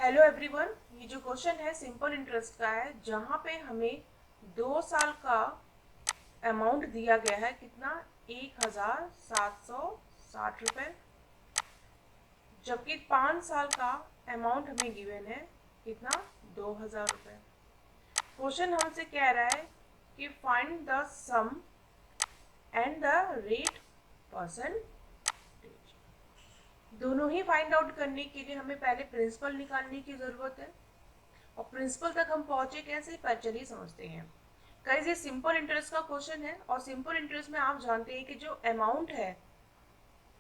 Hello everyone, ये जो question है सिंपल इंटरेस्ट का है, जहाँ पे हमें 2 साल का अमाउंट दिया गया है। कितना? 1760 रुपये। जबकि 5 साल का अमाउंट हमें गिवन है कितना? 2000 रुपये। क्वेश्चन हमसे कह रहा है कि find the sum and the rate percentage. दोनों ही फाइंड आउट करने के लिए हमें पहले प्रिंसिपल निकालने की ज़रूरत है, और प्रिंसिपल तक हम पहुंचे कैसे, चलिए समझते हैं। गाइस, ये सिंपल इंटरेस्ट का क्वेश्चन है, और सिंपल इंटरेस्ट में आप जानते हैं कि जो अमाउंट है,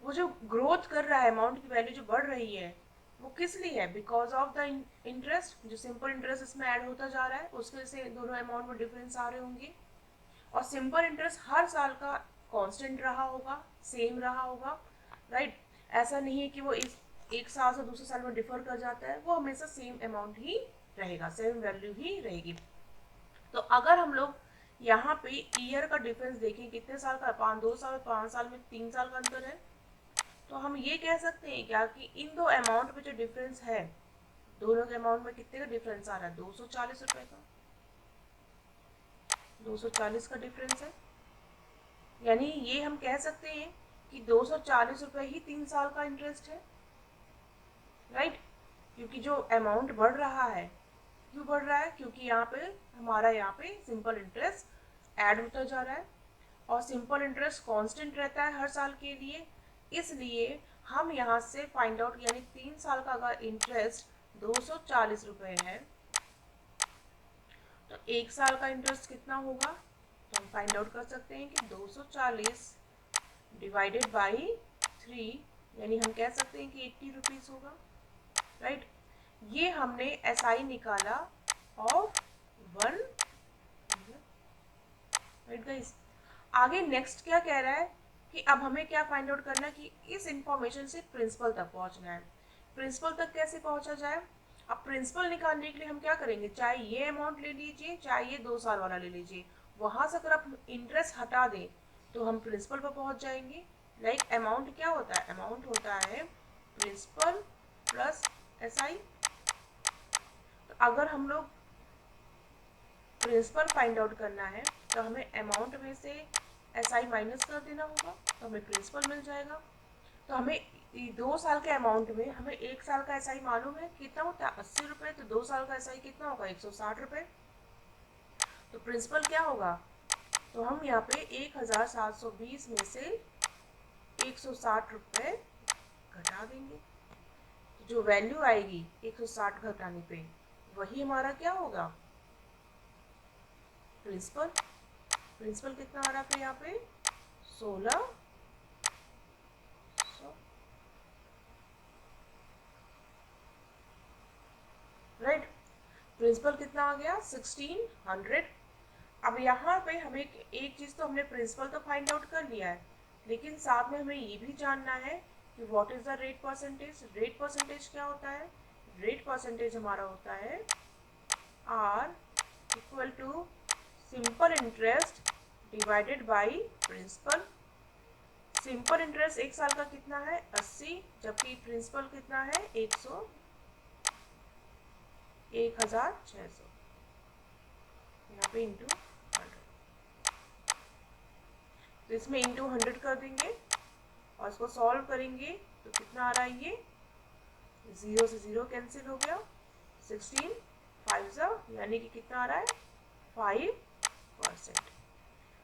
वो जो ग्रोथ कर रहा है, अमाउंट की वैल्यू जो बढ़ रही है, वो किस लिए है? Because of the interest. जो सिंपल इंटरेस्ट इसमें ऐड होता जा रहा है, उसकी वजह से दोनों अमाउंट में डिफरेंस आ रहे होंगे। और सिंपल इंटरेस्ट हर साल का कांस्टेंट रहा होगा, सेम रहा होगा, राइट। ऐसा नहीं है कि वो इस एक साल से दूसरे साल में डिफर कर जाता है, वो हमेशा सेम अमाउंट ही रहेगा, सेम वैल्यू ही रहेगी। तो अगर हम लोग यहाँ पे ईयर का डिफरेंस देखें, कितने साल का? 2 साल, 5 साल में 3 साल का अंतर है। तो हम ये कह सकते हैं क्या कि इन दो अमाउंट में जो डिफरेंस है, दोनों के अमाउंट में कितने का डिफरेंस आ रहा है? 240 रुपए का। 240 का डिफरेंस है, यानी ये हम कह सकते हैं कि 240 रुपए ही 3 साल का इंटरेस्ट है, राइट। क्योंकि जो अमाउंट बढ़ रहा है, क्यों बढ़ रहा है? क्योंकि यहाँ पे हमारा सिंपल इंटरेस्ट ऐड होता जा रहा है, और सिंपल इंटरेस्ट कांस्टेंट रहता है हर साल के लिए। इसलिए हम यहाँ से फाइंड आउट, यानी 3 साल का अगर इंटरेस्ट 240 रुपए है, तो 1 साल का इंटरेस्ट कितना होगा? तो हम फाइंड आउट कर सकते हैं कि 240 डिवाइडेड बाई 3, यानी हम कह सकते हैं कि 80 रुपीज़ होगा, राइट। ये हमने एसआई निकाला ऑफ 1, राइट गाइस। आगे नेक्स्ट क्या कह रहा है कि अब हमें क्या फाइंड आउट करना है कि इस इंफॉर्मेशन से प्रिंसिपल तक पहुंचना है। प्रिंसिपल तक कैसे पहुंचा जाए? अब प्रिंसिपल निकालने के लिए हम क्या करेंगे? चाहे ये अमाउंट ले लीजिए, चाहे ये 2 साल वाला ले लीजिए, वहां से अगर आप इंटरेस्ट हटा दें तो हम प्रिंसिपल पर पहुंच जाएंगे। लाइक अमाउंट क्या होता है? अमाउंट होता है प्रिंसिपल प्लस एसआई। तो अगर हम लोग प्रिंसिपल फाइंड आउट करना है, तो हमें अमाउंट में से एसआई माइनस कर देना होगा, तो हमें प्रिंसिपल मिल जाएगा। तो हमें 2 साल के अमाउंट में हमें 1 साल का एसआई मालूम है कितना होता है? 80 रुपये। तो 2 साल का एसआई कितना होगा? 160 रुपये। तो प्रिंसिपल क्या होगा? तो हम यहाँ पे 1720 में से 160 रुपये घटा देंगे। तो जो वैल्यू आएगी 160 घटाने पे, वही हमारा क्या होगा? प्रिंसिपल। प्रिंसिपल कितना आ रहा है यहाँ पे? 1600, राइट। प्रिंसिपल कितना आ गया? 1600। अब यहाँ पे हमें एक चीज़, तो हमने प्रिंसिपल तो फाइंड आउट कर लिया है, लेकिन साथ में हमें ये भी जानना है कि what is the rate percentage. Rate percentage क्या होता है? रेट परसेंटेज हमारा होता है R equal to simple interest divided by principal. Simple interest 1 साल का कितना है? 80, जबकि प्रिंसिपल कितना है? 1600, यहाँ पे इंटू 100। तो इसमें इंटू 100 कर देंगे और इसको सॉल्व करेंगे तो कितना आ रहा है? ये 0 से 0 कैंसिल हो गया, 16 5 यानी कि कितना आ रहा है? 5%।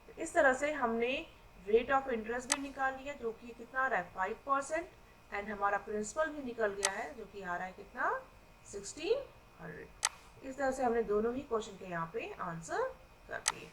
तो इस तरह से हमने रेट ऑफ इंटरेस्ट भी निकाल लिया, जो कि कितना आ रहा है? 5%। एंड हमारा प्रिंसिपल भी निकल गया है, जो कि आ रहा है कितना? 1600। इस तरह से हमने दोनों ही क्वेश्चन के यहाँ पे आंसर कर दिए।